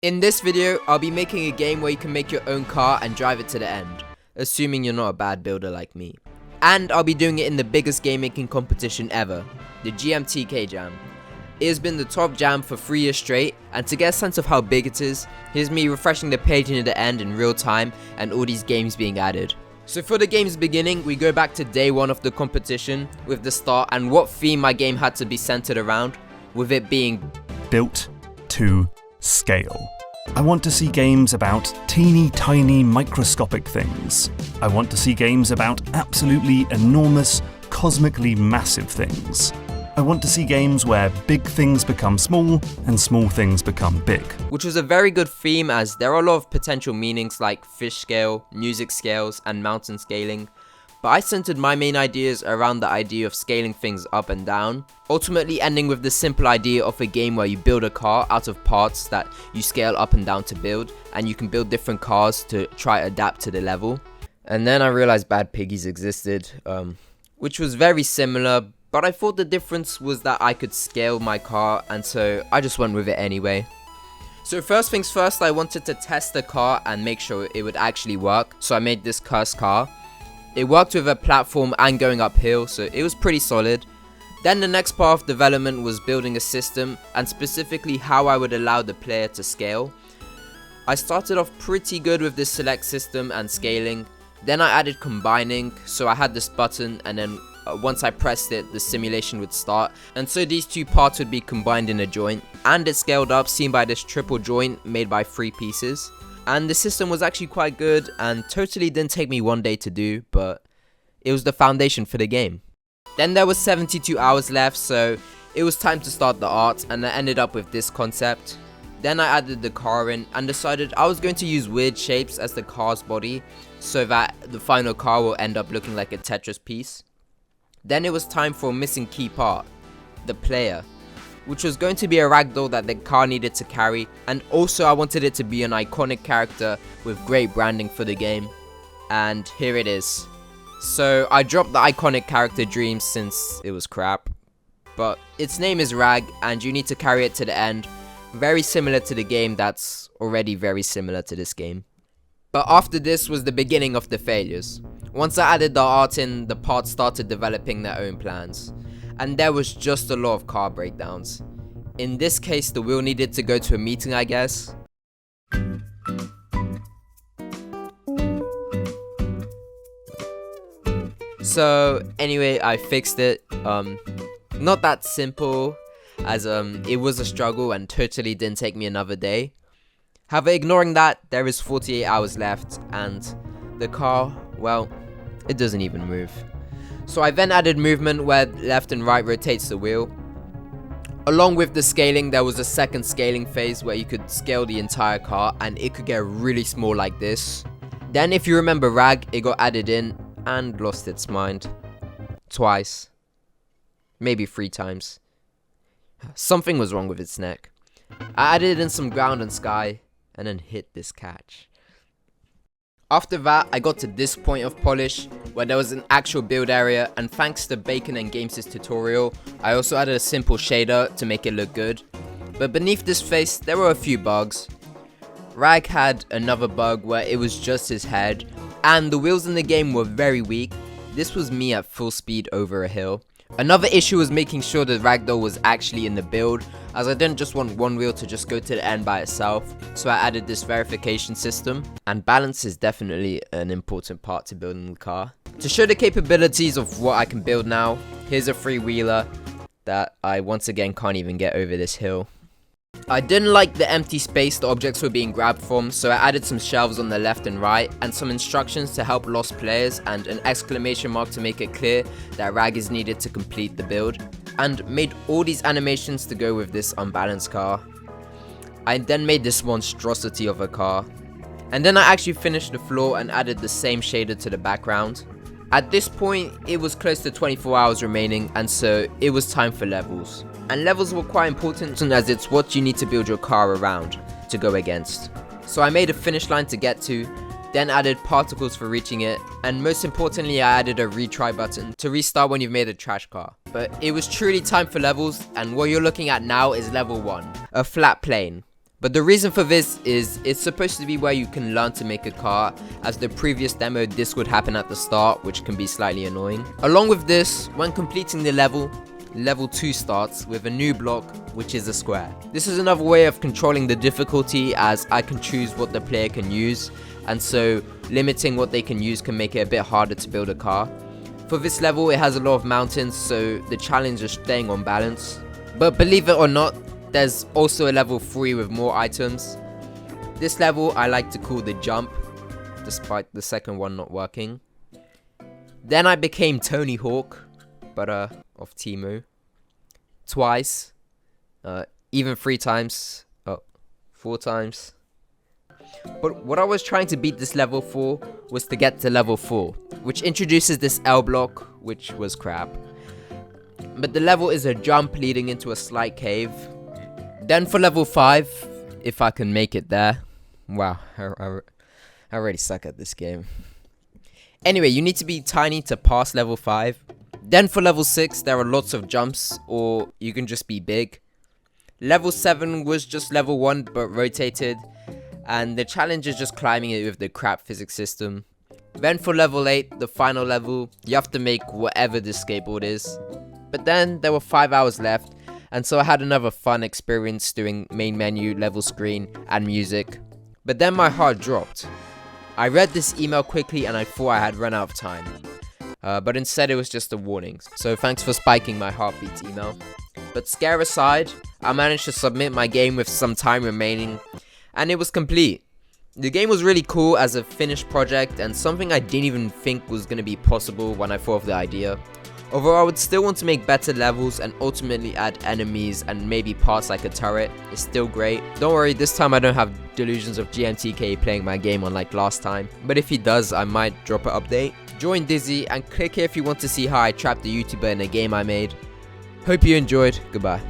In this video, I'll be making a game where you can make your own car and drive it to the end, assuming you're not a bad builder like me. And I'll be doing it in the biggest game making competition ever, the GMTK Jam. It has been the top jam for 3 years straight, and to get a sense of how big it is, here's me refreshing the page near the end in real time and all these games being added. So for the game's beginning, we go back to day 1 of the competition with the start and what theme my game had to be centered around, with it being built to scale. I want to see games about teeny tiny microscopic things. I want to see games about absolutely enormous, cosmically massive things. I want to see games where big things become small and small things become big. Which was a very good theme, as there are a lot of potential meanings like fish scale, music scales, and mountain scaling. But I centered my main ideas around the idea of scaling things up and down, ultimately ending with the simple idea of a game where you build a car out of parts that you scale up and down to build, and you can build different cars to try adapt to the level. And then I realized Bad Piggies existed, which was very similar, but I thought the difference was that I could scale my car, and so I just went with it anyway. So first things first, I wanted to test the car and make sure it would actually work, so I made this cursed car. It worked with a platform and going uphill, so it was pretty solid. Then the next part of development was building a system, and specifically how I would allow the player to scale. I started off pretty good with this select system and scaling. Then I added combining, so I had this button, and then once I pressed it, the simulation would start, and so these two parts would be combined in a joint, and it scaled up, seen by this triple joint made by 3 pieces. And the system was actually quite good and totally didn't take me 1 day to do, but it was the foundation for the game. Then there was 72 hours left, so it was time to start the art, and I ended up with this concept. Then I added the car in and decided I was going to use weird shapes as the car's body, so that the final car will end up looking like a Tetris piece. Then it was time for a missing key part, the player, which was going to be a ragdoll that the car needed to carry, and also I wanted it to be an iconic character with great branding for the game, and here it is. So I dropped the iconic character Dreams since it was crap, but its name is Rag and you need to carry it to the end, very similar to the game that's already very similar to this game. But after this was the beginning of the failures. Once I added the art in, the parts started developing their own plans. And there was just a lot of car breakdowns. In this case, the wheel needed to go to a meeting, I guess. So anyway, I fixed it. Not that simple, as it was a struggle and totally didn't take me another day. However, ignoring that, there is 48 hours left, and the car, well, it doesn't even move. So I then added movement where left and right rotates the wheel. Along with the scaling, there was a second scaling phase where you could scale the entire car and it could get really small like this. Then if you remember Rag, it got added in and lost its mind. Twice. Maybe 3 times. Something was wrong with its neck. I added in some ground and sky and then hit this catch. After that, I got to this point of polish, where there was an actual build area, and thanks to Bacon and Games' tutorial, I also added a simple shader to make it look good. But beneath this face, there were a few bugs. Rag had another bug where it was just his head, and the wheels in the game were very weak. This was me at full speed over a hill. Another issue was making sure the ragdoll was actually in the build, as I didn't just want one wheel to just go to the end by itself, so I added this verification system, and balance is definitely an important part to building the car. To show the capabilities of what I can build now, here's a freewheeler that I once again can't even get over this hill. I didn't like the empty space the objects were being grabbed from, so I added some shelves on the left and right, and some instructions to help lost players, and an exclamation mark to make it clear that Rag is needed to complete the build, and made all these animations to go with this unbalanced car. I then made this monstrosity of a car, and then I actually finished the floor and added the same shader to the background. At this point, it was close to 24 hours remaining, and so it was time for levels. And levels were quite important as it's what you need to build your car around to go against. So I made a finish line to get to, then added particles for reaching it, and most importantly I added a retry button to restart when you've made a trash car. But it was truly time for levels, and what you're looking at now is level 1, a flat plane. But the reason for this is it's supposed to be where you can learn to make a car. As the previous demo, this would happen at the start, which can be slightly annoying. Along with this, when completing the level 2 starts with a new block, which is a square. This is another way of controlling the difficulty, as I can choose what the player can use, and so limiting what they can use can make it a bit harder to build a car. For this level, it has a lot of mountains, so the challenge is staying on balance. But believe it or not, there's also a level 3 with more items. This level I like to call the jump, despite the second one not working. Then I became Tony Hawk, but of Temu. Twice. Even 3 times. 4 times. But what I was trying to beat this level for was to get to level 4, which introduces this L block, which was crap. But the level is a jump leading into a slight cave. Then for level 5, if I can make it there. Wow, I already suck at this game. Anyway, you need to be tiny to pass level 5. Then for level 6, there are lots of jumps, or you can just be big. Level 7 was just level 1 but rotated, and the challenge is just climbing it with the crap physics system. Then for level 8, the final level, you have to make whatever this skateboard is. But then there were 5 hours left, and so I had another fun experience doing main menu, level screen, and music. But then my heart dropped. I read this email quickly and I thought I had run out of time. But instead it was just a warning. So thanks for spiking my heartbeat email. But scare aside, I managed to submit my game with some time remaining, and it was complete. The game was really cool as a finished project, and something I didn't even think was going to be possible when I thought of the idea. Although I would still want to make better levels and ultimately add enemies and maybe parts like a turret, it's still great. Don't worry, this time I don't have delusions of GMTK playing my game unlike last time. But if he does, I might drop an update. Join Dizzy and click here if you want to see how I trapped a YouTuber in a game I made. Hope you enjoyed. Goodbye.